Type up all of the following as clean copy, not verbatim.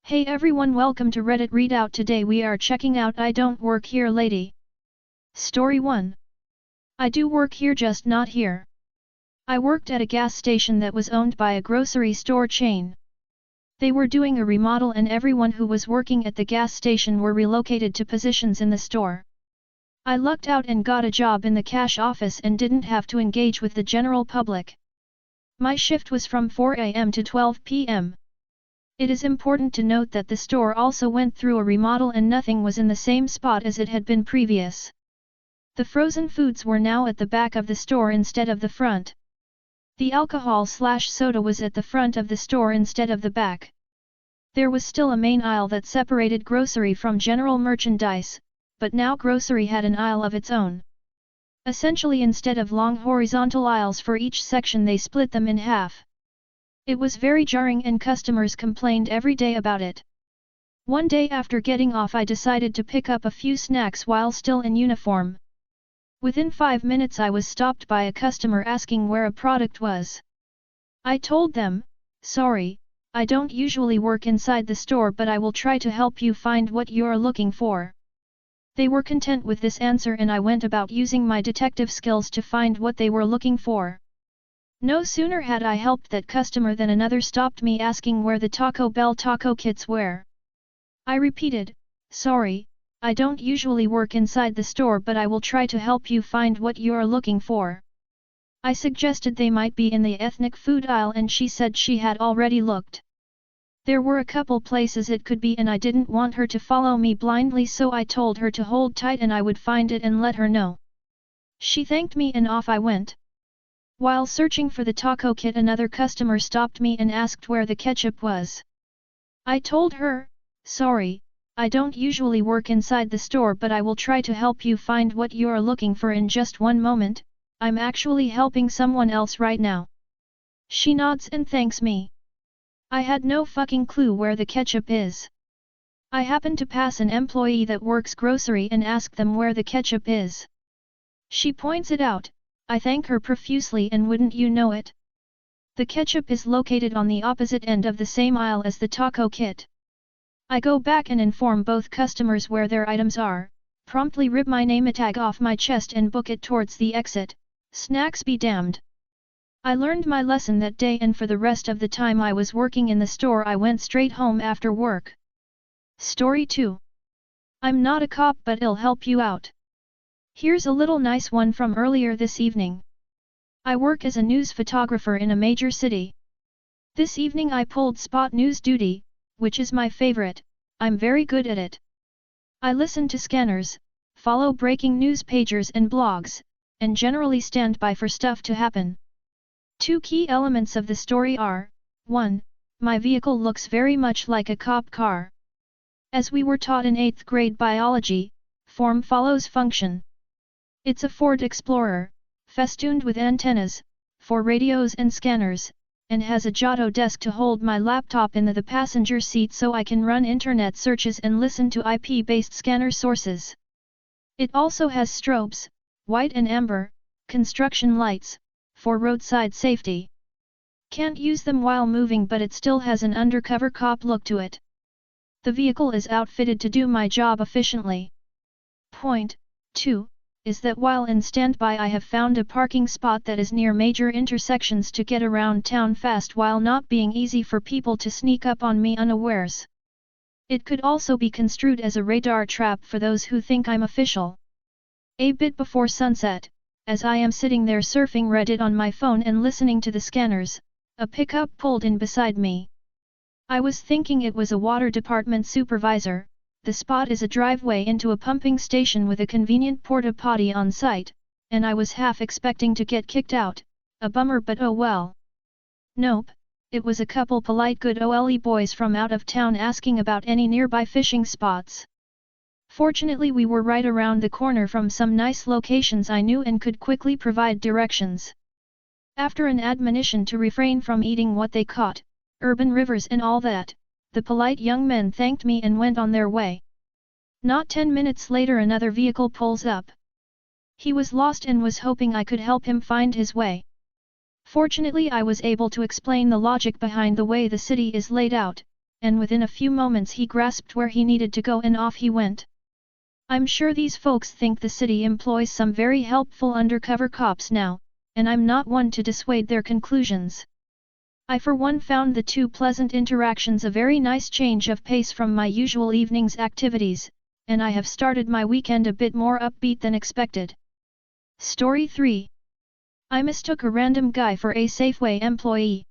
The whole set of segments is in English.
Hey everyone, welcome to Reddit Readout. Today we are checking out I Don't Work Here Lady. Story 1. I do work here, just not here. I worked at a gas station that was owned by a grocery store chain. They were doing a remodel and everyone who was working at the gas station were relocated to positions in the store. I lucked out and got a job in the cash office and didn't have to engage with the general public. My shift was from 4 a.m. to 12 p.m. It is important to note that the store also went through a remodel and nothing was in the same spot as it had been previous. The frozen foods were now at the back of the store instead of the front. The alcohol/soda was at the front of the store instead of the back. There was still a main aisle that separated grocery from general merchandise, but now grocery had an aisle of its own. Essentially, instead of long horizontal aisles for each section, they split them in half. It was very jarring and customers complained every day about it. One day after getting off, I decided to pick up a few snacks while still in uniform. Within 5 minutes I was stopped by a customer asking where a product was. I told them, "Sorry, I don't usually work inside the store, but I will try to help you find what you're looking for." They were content with this answer and I went about using my detective skills to find what they were looking for. No sooner had I helped that customer than another stopped me asking where the Taco Bell taco kits were. I repeated, "Sorry, I don't usually work inside the store, but I will try to help you find what you're looking for." I suggested they might be in the ethnic food aisle and she said she had already looked. There were a couple places it could be and I didn't want her to follow me blindly, so I told her to hold tight and I would find it and let her know. She thanked me and off I went. While searching for the taco kit, another customer stopped me and asked where the ketchup was. I told her, "Sorry, I don't usually work inside the store, but I will try to help you find what you're looking for in just one moment, I'm actually helping someone else right now." She nods and thanks me. I had no fucking clue where the ketchup is. I happened to pass an employee that works grocery and ask them where the ketchup is. She points it out. I thank her profusely and wouldn't you know it? The ketchup is located on the opposite end of the same aisle as the taco kit. I go back and inform both customers where their items are, promptly rip my name tag off my chest and book it towards the exit. Snacks be damned. I learned my lesson that day and for the rest of the time I was working in the store I went straight home after work. Story 2. I'm not a cop, but I'll help you out. Here's a little nice one from earlier this evening. I work as a news photographer in a major city. This evening I pulled spot news duty, which is my favorite. I'm very good at it. I listen to scanners, follow breaking news pagers and blogs, and generally stand by for stuff to happen. Two key elements of the story are, 1. My vehicle looks very much like a cop car. As we were taught in 8th grade biology, form follows function. It's a Ford Explorer, festooned with antennas, for radios and scanners, and has a Giotto desk to hold my laptop in the passenger seat so I can run internet searches and listen to IP-based scanner sources. It also has strobes, white and amber, construction lights, for roadside safety. Can't use them while moving, but it still has an undercover cop look to it. The vehicle is outfitted to do my job efficiently. Point 2. Is that while in standby I have found a parking spot that is near major intersections to get around town fast while not being easy for people to sneak up on me unawares. It could also be construed as a radar trap for those who think I'm official. A bit before sunset, as I am sitting there surfing Reddit on my phone and listening to the scanners, a pickup pulled in beside me. I was thinking it was a water department supervisor. The spot is a driveway into a pumping station with a convenient porta potty on site, and I was half expecting to get kicked out, a bummer, but oh well. Nope, it was a couple polite good OLE boys from out of town asking about any nearby fishing spots. Fortunately we were right around the corner from some nice locations I knew and could quickly provide directions. After an admonition to refrain from eating what they caught, urban rivers and all that, the polite young men thanked me and went on their way. Not 10 minutes later another vehicle pulls up. He was lost and was hoping I could help him find his way. Fortunately I was able to explain the logic behind the way the city is laid out, and within a few moments he grasped where he needed to go and off he went. I'm sure these folks think the city employs some very helpful undercover cops now, and I'm not one to dissuade their conclusions. I for one found the two pleasant interactions a very nice change of pace from my usual evening's activities, and I have started my weekend a bit more upbeat than expected. Story 3. I mistook a random guy for a Safeway employee.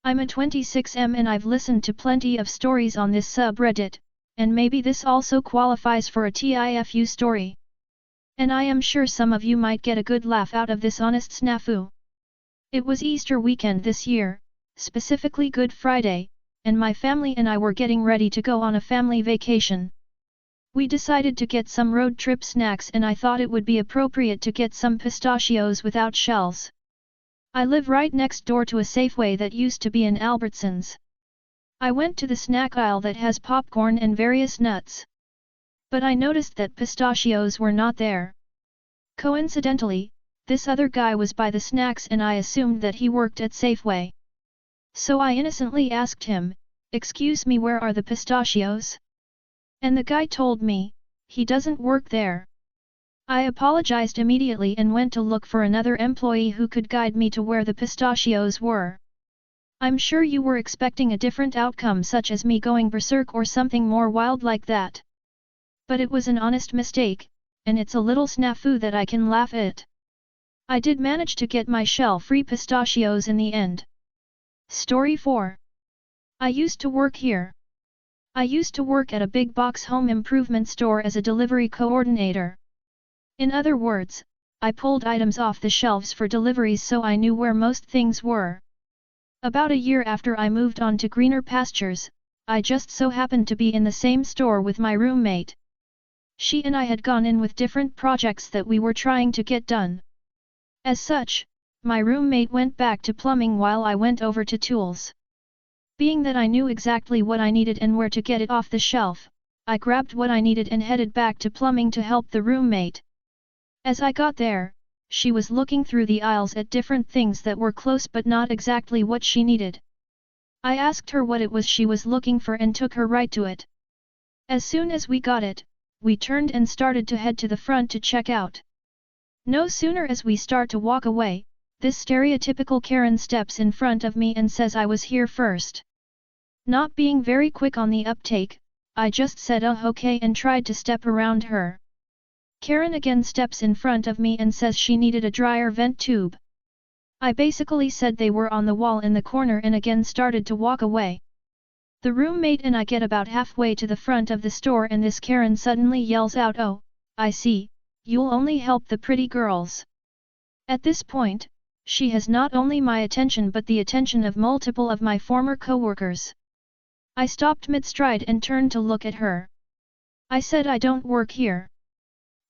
I'm a 26M and I've listened to plenty of stories on this subreddit, and maybe this also qualifies for a TIFU story. And I am sure some of you might get a good laugh out of this honest snafu. It was Easter weekend this year, specifically Good Friday, and my family and I were getting ready to go on a family vacation. We decided to get some road trip snacks and I thought it would be appropriate to get some pistachios without shells. I live right next door to a Safeway that used to be an Albertsons. I went to the snack aisle that has popcorn and various nuts. But I noticed that pistachios were not there. Coincidentally, this other guy was by the snacks and I assumed that he worked at Safeway. So I innocently asked him, "Excuse me, where are the pistachios?" And the guy told me, he doesn't work there. I apologized immediately and went to look for another employee who could guide me to where the pistachios were. I'm sure you were expecting a different outcome such as me going berserk or something more wild like that. But it was an honest mistake, and it's a little snafu that I can laugh at. I did manage to get my shell-free pistachios in the end. Story 4. I used to work here. I used to work at a big box home improvement store as a delivery coordinator. In other words, I pulled items off the shelves for deliveries so I knew where most things were. About a year after I moved on to greener pastures, I just so happened to be in the same store with my roommate. She and I had gone in with different projects that we were trying to get done. As such, my roommate went back to plumbing while I went over to tools. Being that I knew exactly what I needed and where to get it off the shelf, I grabbed what I needed and headed back to plumbing to help the roommate. As I got there, she was looking through the aisles at different things that were close but not exactly what she needed. I asked her what it was she was looking for and took her right to it. As soon as we got it, we turned and started to head to the front to check out. No sooner as we start to walk away, this stereotypical Karen steps in front of me and says I was here first. Not being very quick on the uptake, I just said okay and tried to step around her. Karen again steps in front of me and says she needed a dryer vent tube. I basically said they were on the wall in the corner and again started to walk away. The roommate and I get about halfway to the front of the store and this Karen suddenly yells out, "Oh, I see, you'll only help the pretty girls." At this point, she has not only my attention but the attention of multiple of my former coworkers. I stopped mid-stride and turned to look at her. I said I don't work here.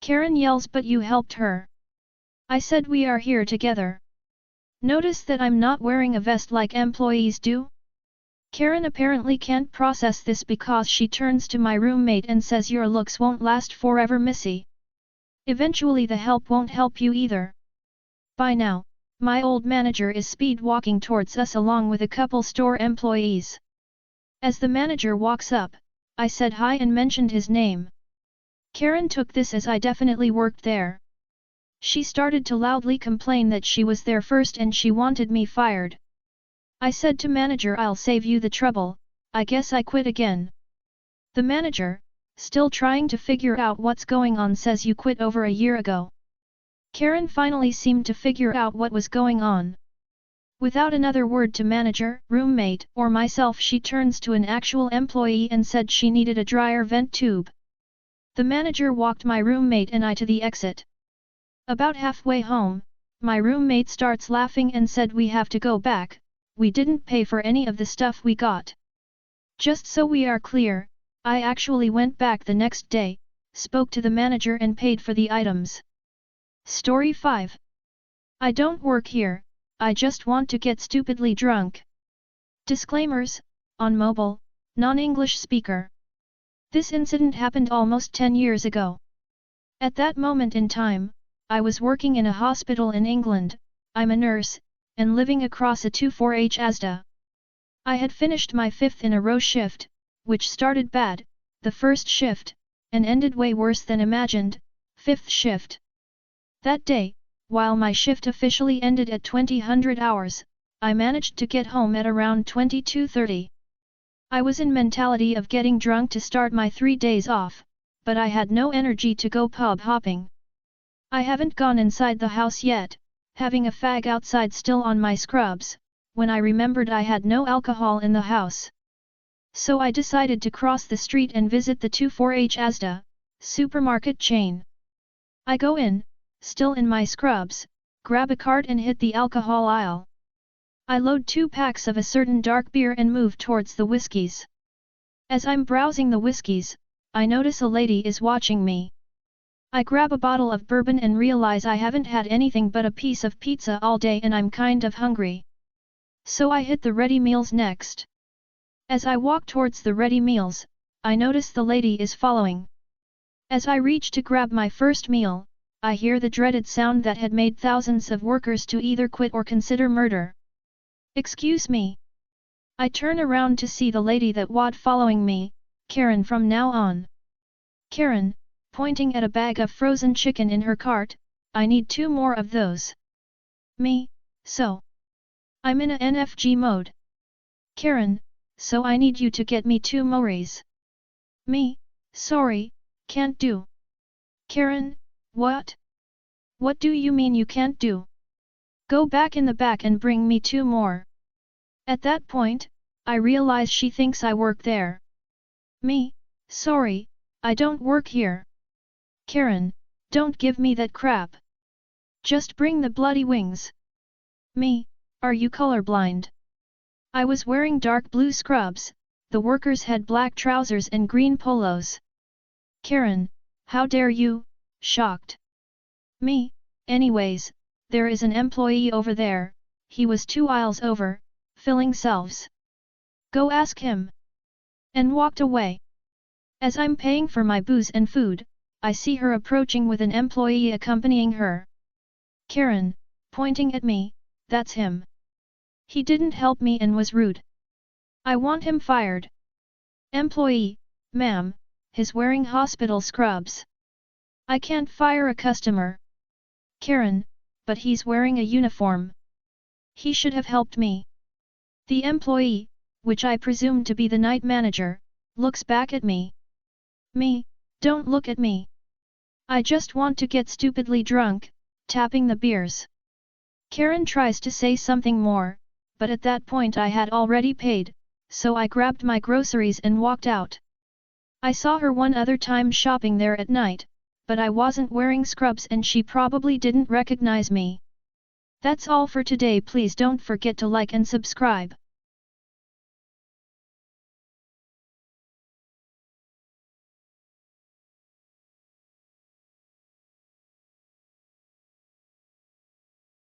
Karen yells, "But you helped her." I said we are here together. Notice that I'm not wearing a vest like employees do? Karen apparently can't process this because she turns to my roommate and says your looks won't last forever, missy. Eventually the help won't help you either. By now, my old manager is speed walking towards us along with a couple store employees. As the manager walks up, I said hi and mentioned his name. Karen took this as I definitely worked there. She started to loudly complain that she was there first and she wanted me fired. I said to manager, "I'll save you the trouble, I guess I quit again." The manager, still trying to figure out what's going on, says you quit over a year ago. Karen finally seemed to figure out what was going on. Without another word to manager, roommate, or myself, she turns to an actual employee and said she needed a dryer vent tube. The manager walked my roommate and I to the exit. About halfway home, my roommate starts laughing and said we have to go back, we didn't pay for any of the stuff we got. Just so we are clear, I actually went back the next day, spoke to the manager and paid for the items. Story 5. I don't work here, I just want to get stupidly drunk. Disclaimers, on mobile, non-English speaker. This incident happened almost 10 years ago. At that moment in time, I was working in a hospital in England, I'm a nurse, and living across a 24H Asda. I had finished my 5th in a row shift, which started bad, the first shift, and ended way worse than imagined, 5th shift. That day, while my shift officially ended at 2000 hours, I managed to get home at around 22:30. I was in mentality of getting drunk to start my 3 days off, but I had no energy to go pub hopping. I haven't gone inside the house yet, having a fag outside still on my scrubs, when I remembered I had no alcohol in the house. So I decided to cross the street and visit the 24H Asda supermarket chain. I go in, still in my scrubs, grab a cart and hit the alcohol aisle. I load 2 packs of a certain dark beer and move towards the whiskies. As I'm browsing the whiskies, I notice a lady is watching me. I grab a bottle of bourbon and realize I haven't had anything but a piece of pizza all day and I'm kind of hungry. So I hit the ready meals next. As I walk towards the ready meals, I notice the lady is following. As I reach to grab my first meal, I hear the dreaded sound that had made thousands of workers to either quit or consider murder. Excuse me. I turn around to see the lady that was following me, Karen from now on. Karen, pointing at a bag of frozen chicken in her cart, I need 2 more of those. Me, so. I'm in a NFG mode. Karen, so I need you to get me 2 moris. Me, sorry, can't do. Karen, what? What do you mean you can't do? Go back in the back and bring me 2 more. At that point, I realize she thinks I work there. Me, sorry, I don't work here. Karen, don't give me that crap. Just bring the bloody wings. Me, are you colorblind? I was wearing dark blue scrubs, the workers had black trousers and green polos. Karen, how dare you, shocked. Me, anyways, there is an employee over there, he was 2 aisles over, filling shelves. Go ask him. And walked away. As I'm paying for my booze and food, I see her approaching with an employee accompanying her. Karen, pointing at me, that's him. He didn't help me and was rude. I want him fired. Employee, ma'am, he's wearing hospital scrubs. I can't fire a customer. Karen, but he's wearing a uniform. He should have helped me. The employee, which I presume to be the night manager, looks back at me. Me, don't look at me. I just want to get stupidly drunk, tapping the beers. Karen tries to say something more, but at that point I had already paid, so I grabbed my groceries and walked out. I saw her one other time shopping there at night, but I wasn't wearing scrubs and she probably didn't recognize me. That's all for today. Please don't forget to like and subscribe.